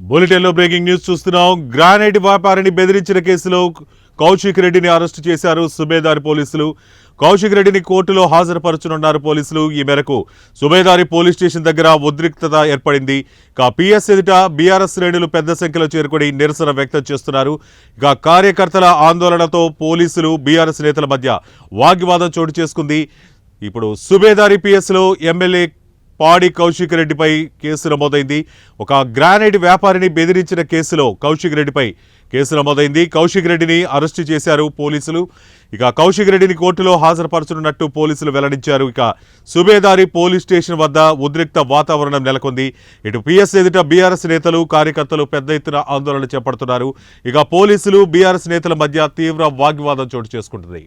బులెటిన్లో breaking news చూస్తున్నాం. Granite వ్యాపారిని బెదిరించిన కేసులో కౌశిక్ రెడ్డిని అరెస్టు చేశారు సుబేదారి పోలీసులు. కౌశిక్ రెడ్డిని కోర్టులో హాజరుపరచనున్నారు పోలీసులు. ఈ మేరకు సుబేదారి పోలీస్ స్టేషన్ దగ్గర ఉద్రిక్తత ఏర్పడింది. ఇక పిఎస్ ఎదుట బీఆర్ఎస్ శ్రేణులు పెద్ద సంఖ్యలో చేరుకుని నిరసన వ్యక్తం చేస్తున్నారు. ఇక కార్యకర్తల ఆందోళనతో పోలీసులు బీఆర్ఎస్ నేతల మధ్య వాగ్వివాదం చోటు చేసుకుంది. ఇప్పుడు సుబేదారి పిఎస్లో ఎమ్మెల్యే పాడి కౌశిక్ రెడ్డిపై కేసు నమోదైంది. ఒక గ్రానైట్ వ్యాపారిని బెదిరించిన కేసులో కౌశిక్ రెడ్డిపై కేసు నమోదైంది. కౌశిక్ రెడ్డిని అరెస్టు చేశారు పోలీసులు. ఇక కౌశిక్ రెడ్డిని కోర్టులో హాజరుపరచనున్నట్టు పోలీసులు వెల్లడించారు. ఇక సుబేదారి పోలీస్ స్టేషన్ వద్ద ఉద్రిక్త వాతావరణం నెలకొంది. ఇటు పిఎస్ ఎదుట బీఆర్ఎస్ నేతలు కార్యకర్తలు పెద్ద ఎత్తున ఆందోళన చేపడుతున్నారు. ఇక పోలీసులు బీఆర్ఎస్ నేతల మధ్య తీవ్ర వాగ్వివాదం చోటు చేసుకుంటుంది.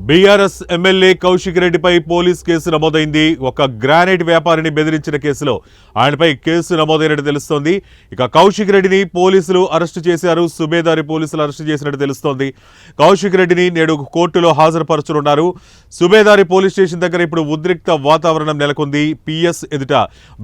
బీఆర్ఎస్ ఎమ్మెల్యే కౌశిక్ రెడ్డిపై పోలీస్ కేసు నమోదైంది. ఒక గ్రానైట్ వ్యాపారిని బెదిరించిన కేసులో ఆయనపై కేసు నమోదైనట్టు తెలుస్తోంది. ఇక కౌశిక్ రెడ్డిని పోలీసులు అరెస్టు చేశారు. సుబేదారి పోలీసులు అరెస్టు చేసినట్టు తెలుస్తోంది. కౌశిక్ రెడ్డిని నేడు కోర్టులో హాజరుపరచనున్నారు. సుబేదారి పోలీస్ స్టేషన్ దగ్గర ఇప్పుడు ఉద్రిక్త వాతావరణం నెలకొంది. పిఎస్ ఎదుట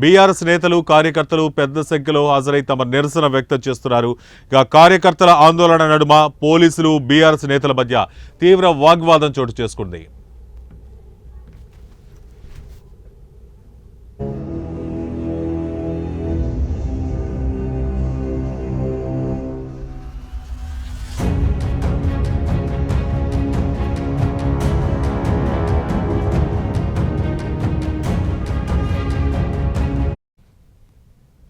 బీఆర్ఎస్ నేతలు కార్యకర్తలు పెద్ద సంఖ్యలో హాజరై తమ నిరసన వ్యక్తం చేస్తున్నారు. ఇక కార్యకర్తల ఆందోళన నడుమ పోలీసులు బీఆర్ఎస్ నేతల మధ్య తీవ్ర వాగ్వాదం చోటు చేసుకుంది.